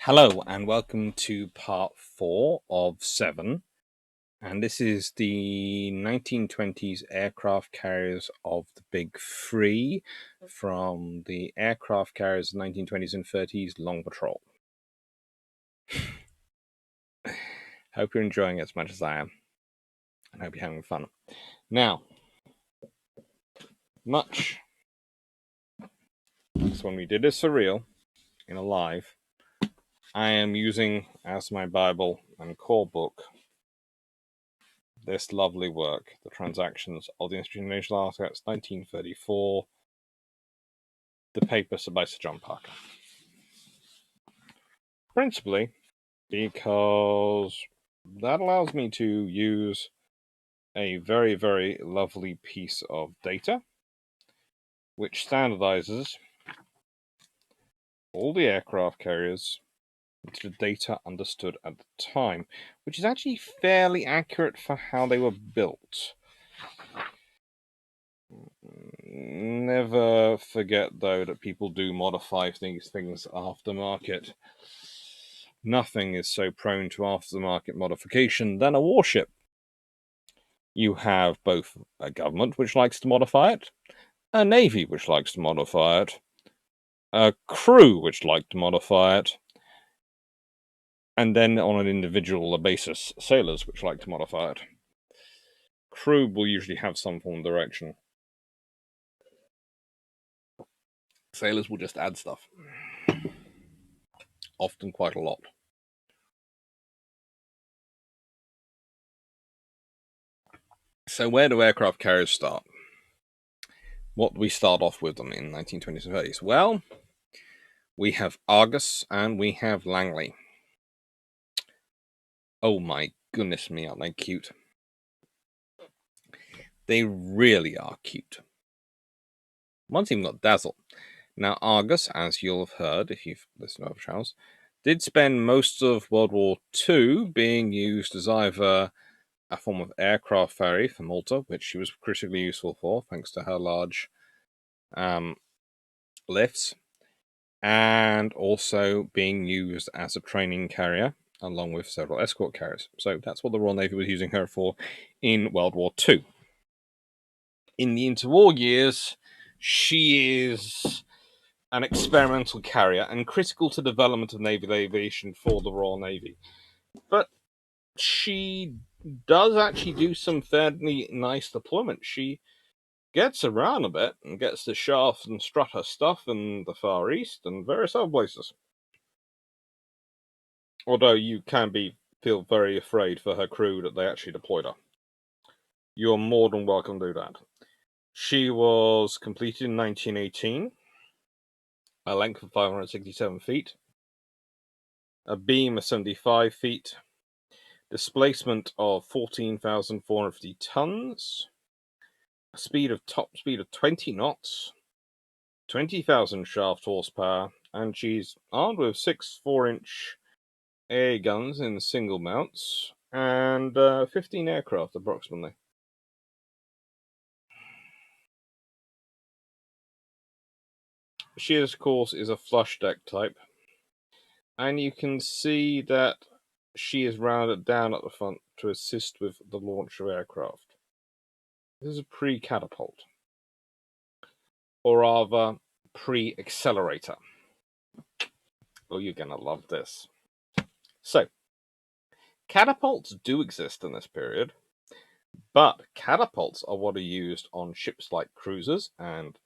Hello and welcome to part 4 of 7, and this is the 1920s aircraft carriers of the Big Three from the aircraft carriers of 1920s and 30s Long Patrol. Hope you're enjoying it as much as I am, and hope you're having fun. Now, much as when we did this for real, in a live, I am using as my Bible and core book this lovely work, The Transactions of the International Architects, 1934, the paper by Sir John Parker. Principally because that allows me to use a very, very lovely piece of data which standardizes all the aircraft carriers into the data understood at the time, which is actually fairly accurate for how they were built. Never forget, though, that people do modify these things aftermarket. Nothing is so prone to aftermarket modification than a warship. You have both a government which likes to modify it, a navy which likes to modify it, a crew which like to modify it, and then on an individual basis, sailors which like to modify it. Crew will usually have some form of direction. Sailors will just add stuff. Often quite a lot. So where do aircraft carriers start? What do we start off with them in 1920s and 30s? Well, we have Argus and we have Langley. Oh my goodness me, aren't they cute? They really are cute. One's even got Dazzle. Now, Argus, as you'll have heard if you've listened to other channels, did spend most of World War II being used as either a form of aircraft ferry for Malta, which she was critically useful for, thanks to her large lifts, and also being used as a training carrier, along with several escort carriers. So that's what the Royal Navy was using her for in World War II. In the interwar years, she is an experimental carrier and critical to development of naval aviation for the Royal Navy. But she does actually do some fairly nice deployment. She gets around a bit and gets to shaft and strut her stuff in the Far East and various other places. Although you can feel very afraid for her crew that they actually deployed her. You're more than welcome to do that. She was completed in 1918, a length of 567 feet, a beam of 75 feet, displacement of 14,450 tons, a top speed of 20 knots, 20,000 shaft horsepower, and she's armed with 6 4-inch air guns in single mounts and 15 aircraft approximately. She, of course, is a flush deck type, and you can see that she is rounded down at the front to assist with the launch of aircraft. This is a pre-catapult, or rather, pre-accelerator. Oh, you're gonna love this. So, catapults do exist in this period, but catapults are what are used on ships like cruisers and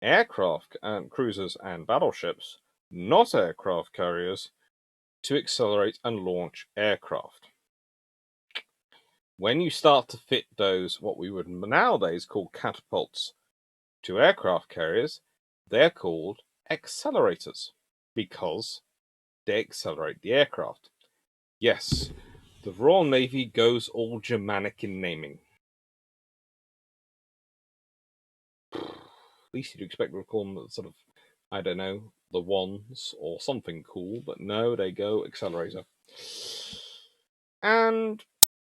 aircraft and cruisers and battleships, not aircraft carriers, to accelerate and launch aircraft. When you start to fit those, what we would nowadays call catapults, to aircraft carriers, they're called accelerators because they accelerate the aircraft. Yes, the Royal Navy goes all Germanic in naming. At least you'd expect to call them sort of, I don't know, the Wands or something cool, but no, they go accelerator. And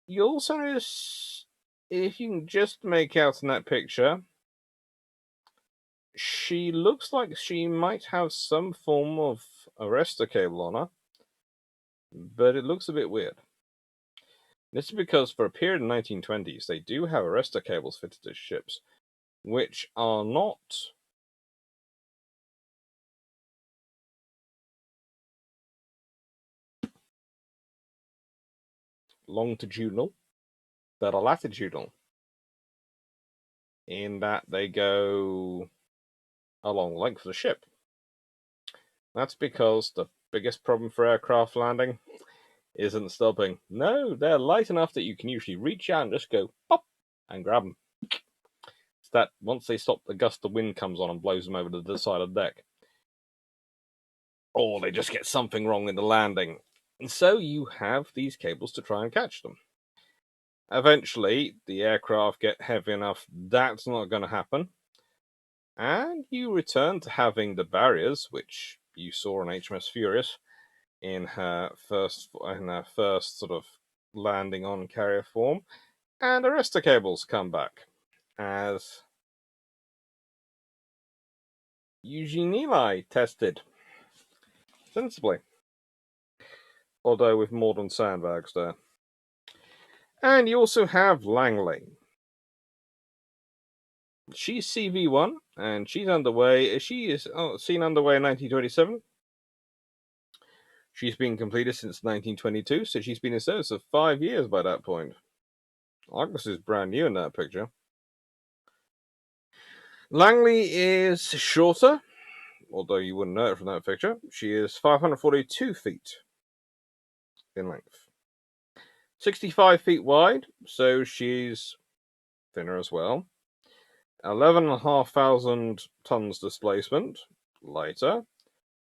you also notice, if you can just make out in that picture, she looks like she might have some form of arrestor cable on her. but it looks a bit weird. This is because for a period in the 1920s, they do have arrestor cables fitted to ships, which are not longitudinal, that are latitudinal, in that they go along the length of the ship. That's because the biggest problem for aircraft landing isn't stopping. No, they're light enough that you can usually reach out and just go pop and grab them. It's that once they stop, the gust of wind comes on and blows them over to the side of the deck. Or they just get something wrong in the landing. And so you have these cables to try and catch them. Eventually, the aircraft get heavy enough, that's not going to happen. And you return to having the barriers, which you saw on HMS Furious in her first sort of landing on carrier form, and arrestor cables come back as Eugene Ely tested sensibly, although with modern sandbags there. And you also have Langley. She's CV1, and she's underway. She is seen underway in 1927. She's been completed since 1922, so she's been in service for 5 years by that point. Argus is brand new in that picture. Langley is shorter, although you wouldn't know it from that picture. She is 542 feet in length. 65 feet wide, so she's thinner as well. 11,500 tons displacement, lighter.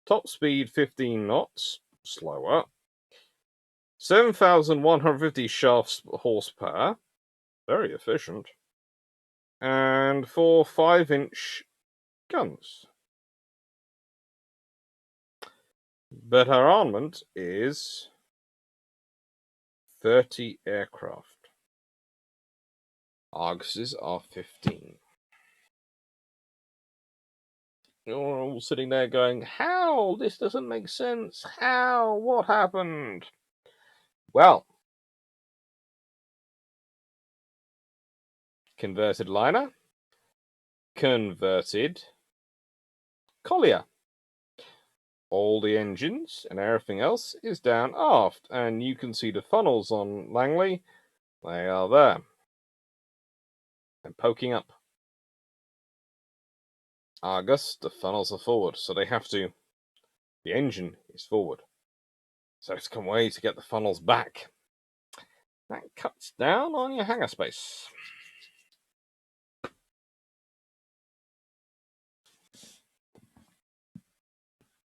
Top speed 15 knots, slower. 7,150 shafts horsepower, very efficient. And 4 5-inch guns. But her armament is 30 aircraft. Arguses are 15. You're all sitting there going, how? This doesn't make sense. How? What happened? Well, converted liner, converted collier. All the engines and everything else is down aft, and you can see the funnels on Langley. They are there and poking up. Argus, the funnels are forward, so they have to. The engine is forward, so it's come way to get the funnels back. That cuts down on your hangar space.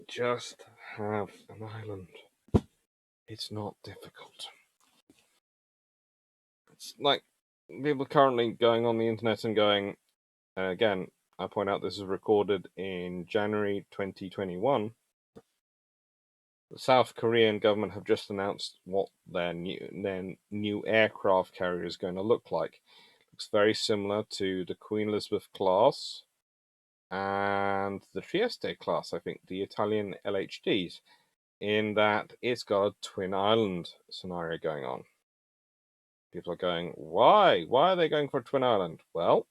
Just have an island. It's not difficult. It's like people currently going on the internet and going, again, I point out this is recorded in January 2021. The South Korean government have just announced what their new aircraft carrier is going to look like. Looks very similar to the Queen Elizabeth class and the Trieste class, I think, the Italian LHDs, in that it's got a twin island scenario going on. People are going, why? Why are they going for a twin island? Well,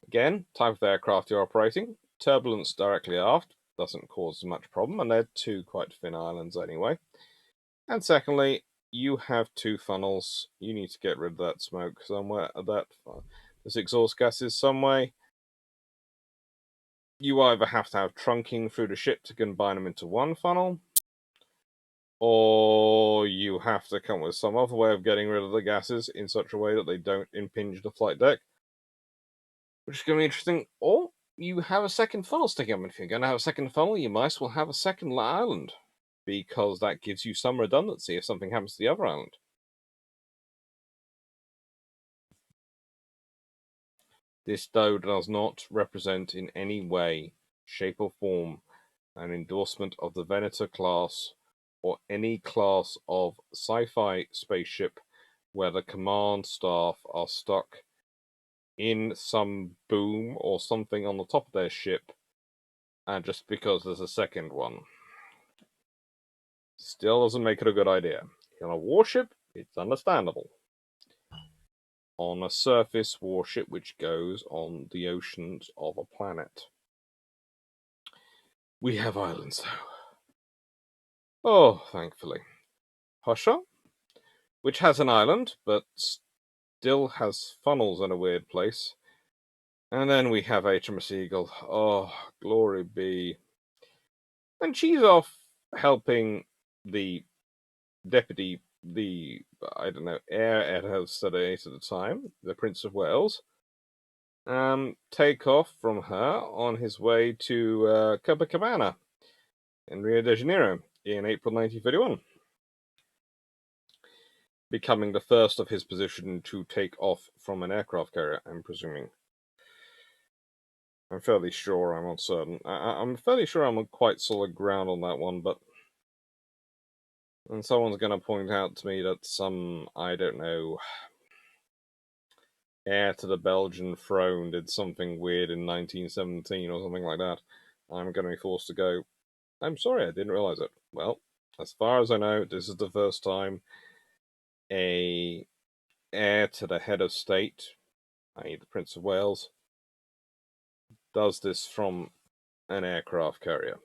again, type of aircraft you're operating. Turbulence directly aft doesn't cause much problem, and they're two quite thin islands anyway. And secondly, you have two funnels. You need to get rid of that smoke somewhere. This exhaust gas is some way. You either have to have trunking through the ship to combine them into one funnel, or you have to come with some other way of getting rid of the gases in such a way that they don't impinge the flight deck, which is going to be interesting. Or you have a second funnel sticking up. And if you're going to have a second funnel, you might as well have a second island, because that gives you some redundancy if something happens to the other island. This, though, does not represent in any way, shape, or form an endorsement of the Venator class or any class of sci-fi spaceship where the command staff are stuck in some boom or something on the top of their ship, and just because there's a second one. Still doesn't make it a good idea. On a warship, it's understandable. On a surface warship which goes on the oceans of a planet. We have islands, though. Oh, thankfully. Husha, which has an island, but still has funnels in a weird place. And then we have HMS Eagle. Oh, glory be. And she's off helping the deputy, I don't know, air hostess at the time, the Prince of Wales, take off from her on his way to Copacabana in Rio de Janeiro in April 1931. Becoming the first of his position to take off from an aircraft carrier, I'm presuming. I'm fairly sure, I'm uncertain. I'm fairly sure I'm on quite solid ground on that one, but... And someone's going to point out to me that some, I don't know, heir to the Belgian throne did something weird in 1917 or something like that. I'm going to be forced to go, I'm sorry, I didn't realise it. Well, as far as I know, this is the first time a heir to the head of state, i.e. the Prince of Wales, does this from an aircraft carrier.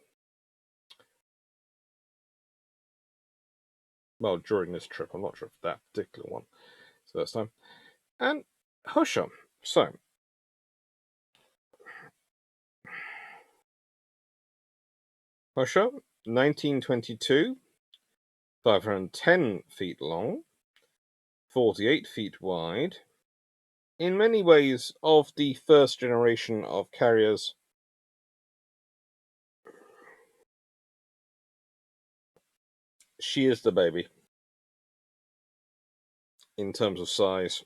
Well, during this trip, I'm not sure if that particular one is the first time. And Husha. So, Husha, 1922, 510 feet long, 48 feet wide. In many ways, of the first generation of carriers, she is the baby in terms of size.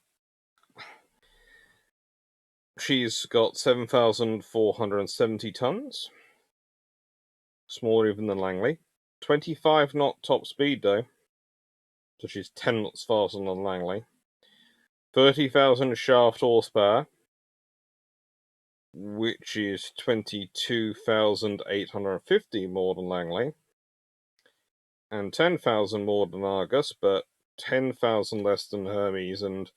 She's got 7,470 tons, smaller even than Langley. 25 knot top speed though, so she's 10 knots faster than Langley. 30,000 shaft horsepower, which is 22,850 more than Langley, and 10,000 more than Argus, but 10,000 less than Hermes and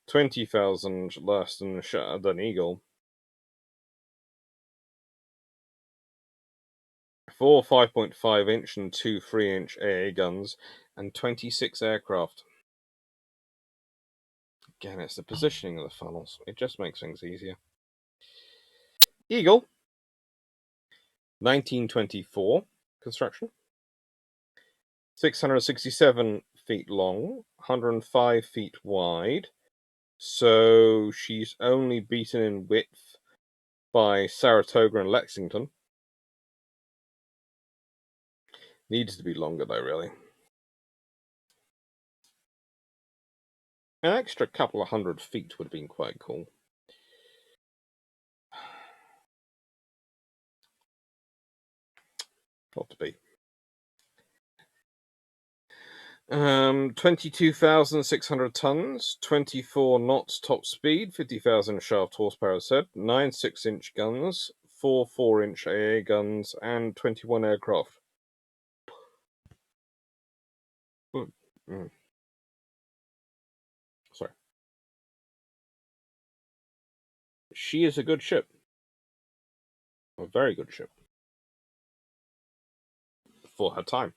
20,000 less than Eagle. 4 5.5-inch and 2 3-inch AA guns, and 26 aircraft. Again, it's the positioning of the funnels. It just makes things easier. Eagle, 1924 construction. 667 feet long, 105 feet wide. So she's only beaten in width by Saratoga and Lexington. Needs to be longer though, really. An extra couple of 100 feet would have been quite cool. Not to be. 22,600 tons, 24 knots top speed, 50,000 shaft horsepower, as said, 9 6-inch guns, 4 4-inch AA guns, and 21 aircraft. Sorry. She is a good ship. A very good ship. For her time.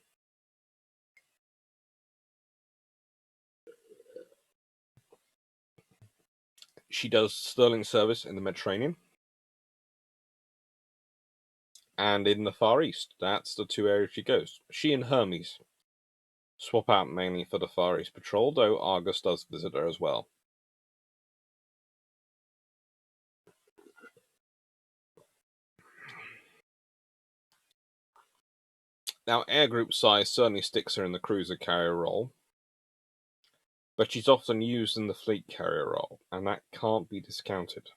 She does sterling service in the Mediterranean and in the Far East. That's the two areas she goes. She and Hermes swap out mainly for the Far East patrol, though Argus does visit her as well. Now, air group size certainly sticks her in the cruiser carrier role, but she's often used in the fleet carrier role, and that can't be discounted.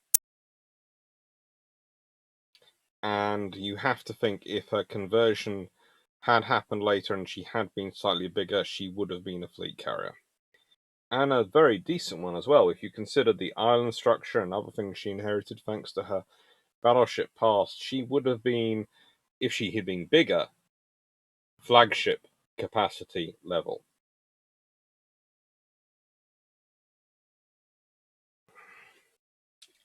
And you have to think if her conversion had happened later and she had been slightly bigger, she would have been a fleet carrier. And a very decent one as well, if you consider the island structure and other things she inherited thanks to her battleship past. She would have been, if she had been bigger, flagship capacity level.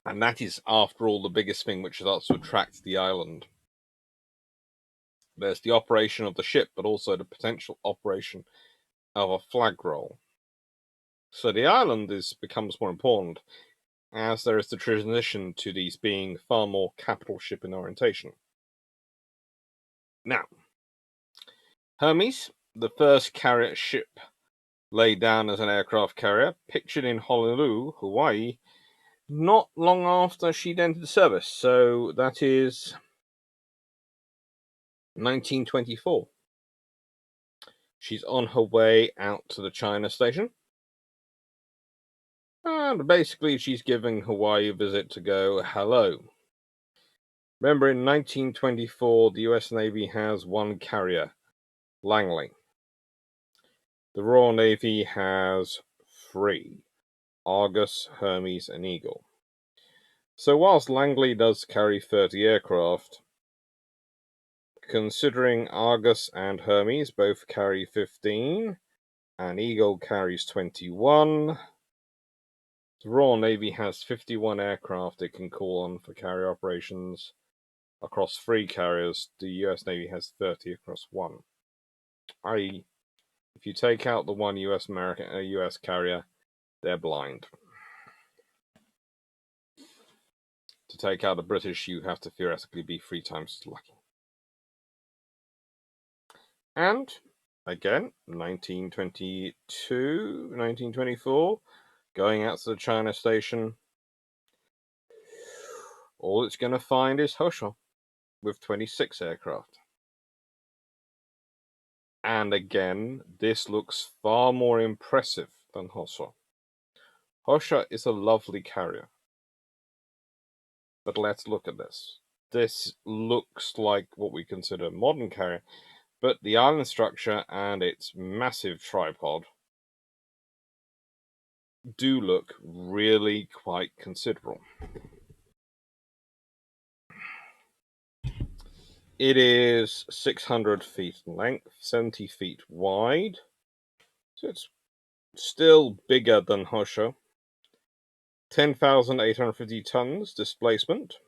And that is, after all, the biggest thing which starts to attract the island. There's the operation of the ship, but also the potential operation of a flag roll. So the island becomes more important as there is the transition to these being far more capital ship in orientation. Now, Hermes, the first carrier ship laid down as an aircraft carrier, pictured in Honolulu, Hawaii, not long after she'd entered service. So that is 1924. She's on her way out to the China station. And basically, she's giving Hawaii a visit to go, hello. Remember, in 1924, the US Navy has one carrier, Langley. The Royal Navy has 3, Argus, Hermes, and Eagle. So whilst Langley does carry 30 aircraft, considering Argus and Hermes both carry 15, and Eagle carries 21, the Royal Navy has 51 aircraft it can call on for carrier operations across 3 carriers. The US Navy has 30 across 1. I.e., if you take out the one US carrier, they're blind. To take out a British, you have to theoretically be 3 times as lucky. And again, 1922, 1924, going out to the China station, all it's going to find is Hosha with 26 aircraft. And again, this looks far more impressive than Hosha. Hosha is a lovely carrier. But let's look at this. This looks like what we consider a modern carrier, but the island structure and its massive tripod do look really quite considerable. It is 600 feet in length, 70 feet wide, so it's still bigger than Hosha. 10,850 tons displacement,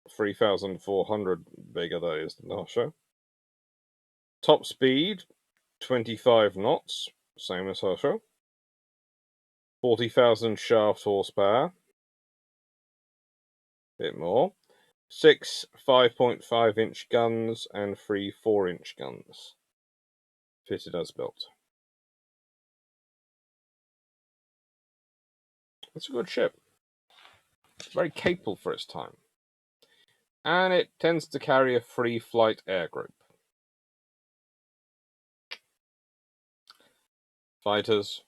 3,400 bigger that is than Hosha. Top speed, 25 knots, same as Hosha. 40,000 shaft horsepower, bit more. 6 5.5-inch guns and 3 4-inch guns, fitted as built. It's a good ship. It's very capable for its time. And it tends to carry a free flight air group. Fighters,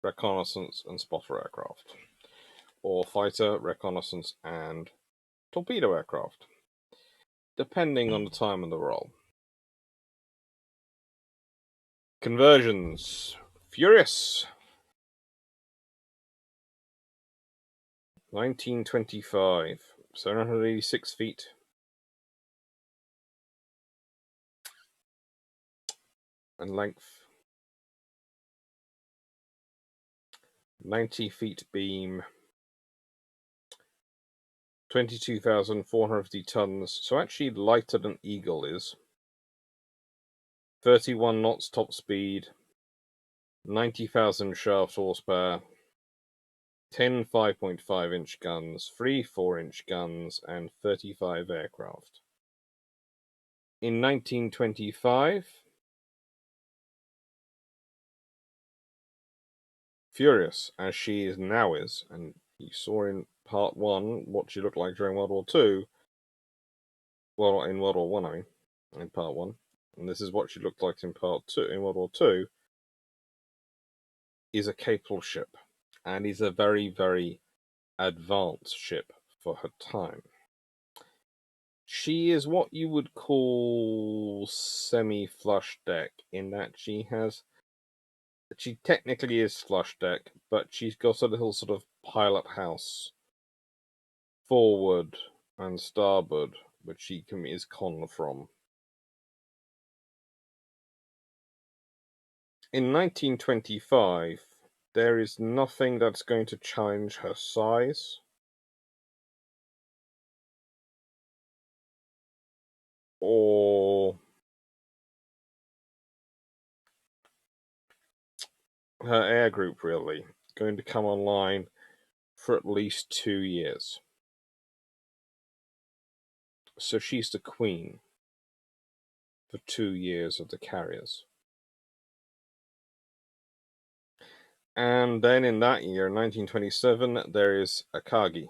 reconnaissance, and spotter aircraft. Or fighter, reconnaissance, and torpedo aircraft, depending on the time and the role. Conversions. Furious. 1925. 786 feet. And length. 90 feet beam. 22,450 tons. So actually lighter than Eagle is. 31 knots top speed. 90,000 shaft horsepower. 10 5.5-inch guns, 3 4-inch guns, and 35 aircraft. In 1925, Furious, as she is now is, and you saw in part 1 what she looked like during World War II, well, in World War 1, I mean, in part 1, and this is what she looked like in part 2, in World War II, is a capable ship, and is a very, very advanced ship for her time. She is what you would call semi-flush deck, in that she technically is flush deck, but she's got a little sort of pilot house forward and starboard, which she is con from. In 1925, there is nothing that's going to challenge her size or her air group, really, going to come online for at least 2 years. So she's the queen for 2 years of the carriers. And then in that year, 1927, there is Akagi.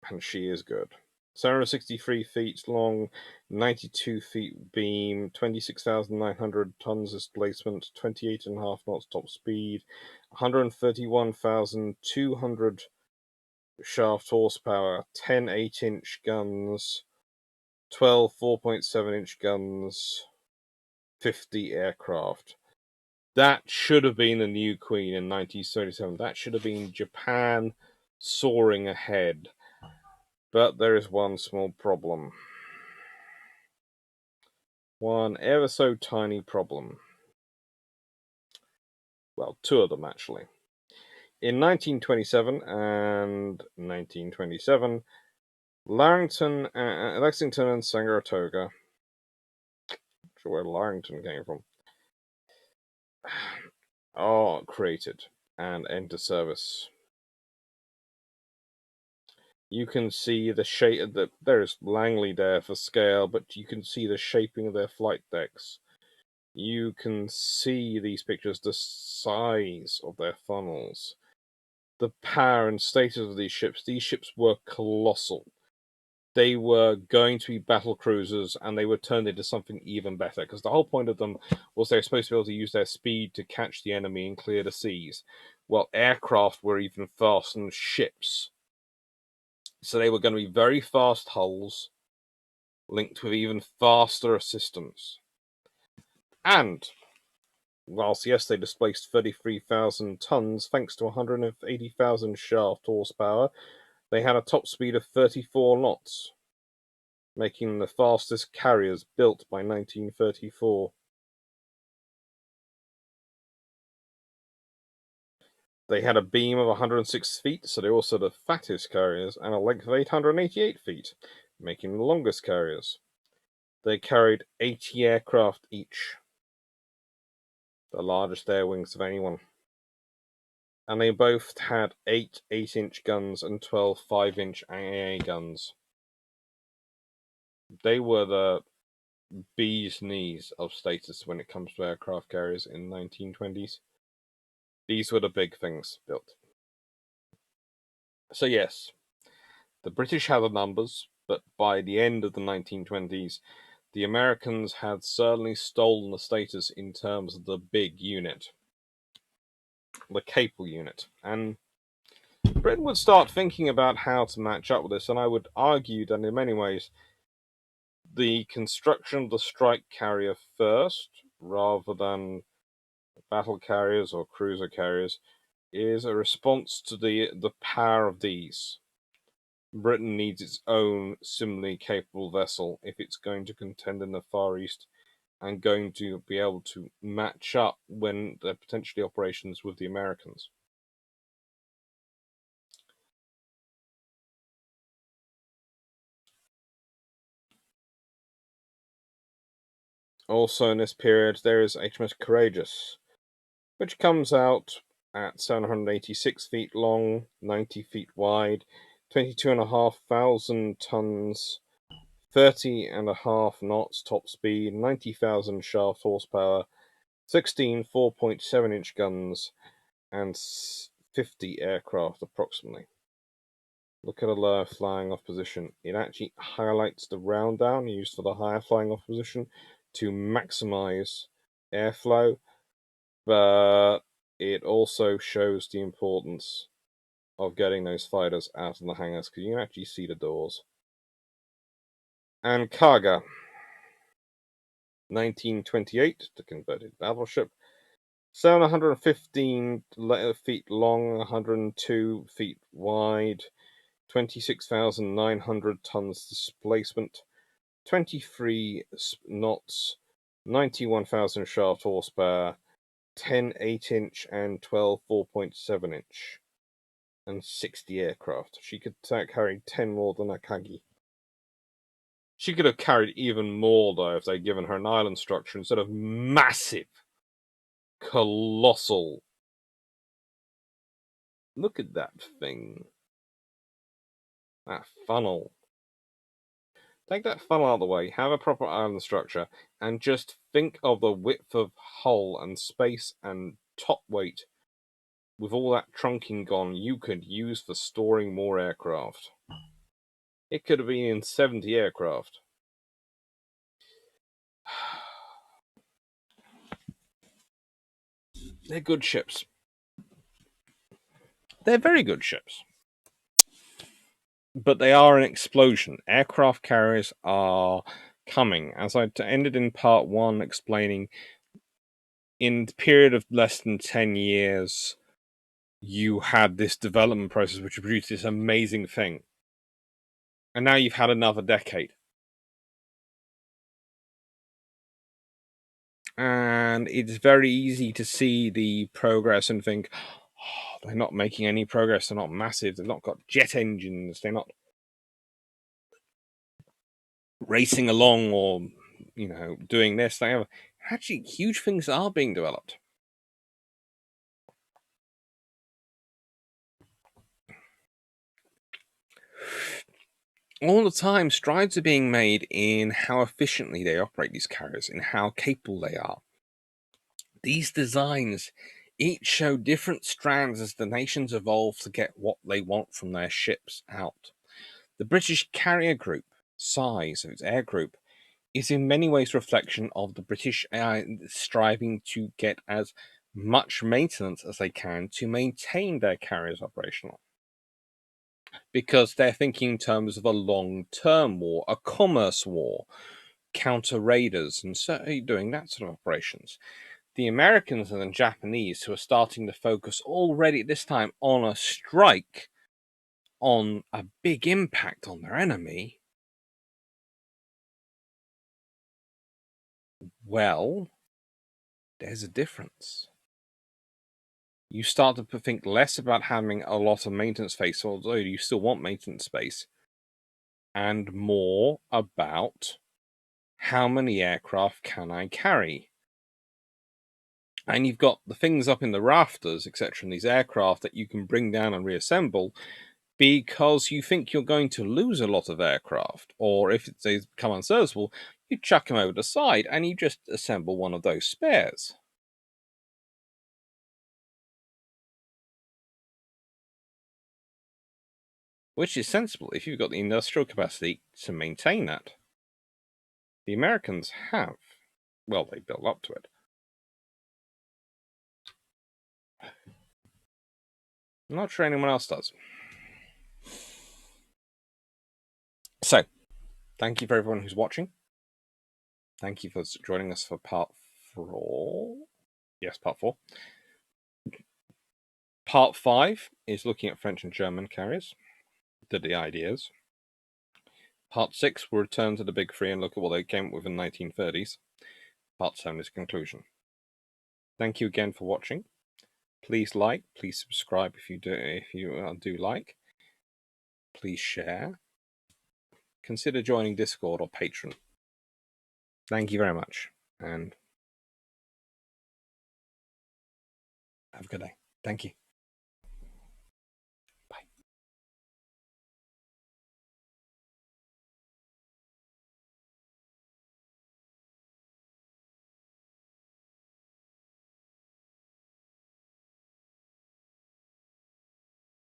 And she is good. 763 feet long, 92 feet beam, 26,900 tons displacement, 28.5 knots top speed, 131,200 shaft horsepower, 10 8-inch guns, 12 4.7-inch guns, 50 aircraft. That should have been a new queen in 1937. That should have been Japan soaring ahead. But there is one small problem. One ever so tiny problem. Well, two of them actually. In 1927 and 1927, Lexington and Saratoga, not sure where Larrington came from, are created and enter service. You can see the shape. There's Langley there for scale, but you can see the shaping of their flight decks. You can see these pictures, the size of their funnels, the power and status of these ships. These ships were colossal. They were going to be battle cruisers, and they were turned into something even better, because the whole point of them was they were supposed to be able to use their speed to catch the enemy and clear the seas. Well, aircraft were even faster than ships. So they were going to be very fast hulls, linked with even faster systems. And whilst, yes, they displaced 33,000 tons thanks to 180,000 shaft horsepower, they had a top speed of 34 knots, making them the fastest carriers built by 1934. They had a beam of 106 feet, so they're also the fattest carriers, and a length of 888 feet, making them the longest carriers. They carried 80 aircraft each, the largest air wings of anyone. And they both had 8 8-inch guns and 12 5-inch AA guns. They were the bee's knees of status when it comes to aircraft carriers in the 1920s. These were the big things built. So yes, the British had the numbers, but by the end of the 1920s, the Americans had certainly stolen the status in terms of the big unit, the Capel unit. And Britain would start thinking about how to match up with this, and I would argue that in many ways, the construction of the strike carrier first, rather than battle carriers or cruiser carriers, is a response to the power of these. Britain needs its own similarly capable vessel if it's going to contend in the Far East and going to be able to match up when they're potentially operations with the Americans. Also in this period, there is HMS Courageous, which comes out at 786 feet long, 90 feet wide, 22,500 tons, 30.5 knots top speed, 90,000 shaft horsepower, 16 4.7-inch guns, and 50 aircraft approximately. Look at a lower flying off position. It actually highlights the round down used for the higher flying off position to maximize airflow, but it also shows the importance of getting those fighters out of the hangars because you can actually see the doors. And Kaga, 1928, the converted battleship, 715 feet long, 102 feet wide, 26,900 tons displacement, 23 knots, 91,000 shaft horsepower, 10 8-inch and 12 4.7-inch, and 60 aircraft. She could carry 10 more than Akagi. She could have carried even more, though, if they'd given her an island structure instead of massive, colossal. Look at that thing. That funnel. Take that funnel out of the way, have a proper island structure, and just think of the width of hull and space and top weight with all that trunking gone you could use for storing more aircraft. It could have been in 70 aircraft. They're good ships. They're very good ships. But they are an explosion. Aircraft carriers are coming. As I ended in part 1 explaining, in the period of less than 10 years, you had this development process which produced this amazing thing. And now you've had another decade. And it's very easy to see the progress and think, oh, they're not making any progress, they're not massive, they've not got jet engines, they're not racing along or, doing this, that, and actually, huge things are being developed. All the time, strides are being made in how efficiently they operate these carriers, in how capable they are. These designs each show different strands as the nations evolve to get what they want from their ships out. The British carrier group size of its air group is in many ways a reflection of the British striving to get as much maintenance as they can to maintain their carriers operational. Because they're thinking in terms of a long-term war, a commerce war, counter raiders, and certainly doing that sort of operations. The Americans and the Japanese, who are starting to focus already at this time on a strike, on a big impact on their enemy, well, there's a difference. You start to think less about having a lot of maintenance space, although you still want maintenance space, and more about how many aircraft can I carry. And you've got the things up in the rafters, etc., in these aircraft that you can bring down and reassemble because you think you're going to lose a lot of aircraft. Or if they become unserviceable, you chuck them over the side and you just assemble one of those spares. Which is sensible if you've got the industrial capacity to maintain that. The Americans have. Well, they built up to it. I'm not sure anyone else does. So, thank you for everyone who's watching. Thank you for joining us for part 4. Yes, part 4. Part 5 is looking at French and German carriers, the ideas. Part 6 will return to the big 3 and look at what they came up with in the 1930s. Part 7 is conclusion. Thank you again for watching. Please like, please subscribe if you do like. Please share. Consider joining Discord or Patreon. Thank you very much, and have a good day. Thank you.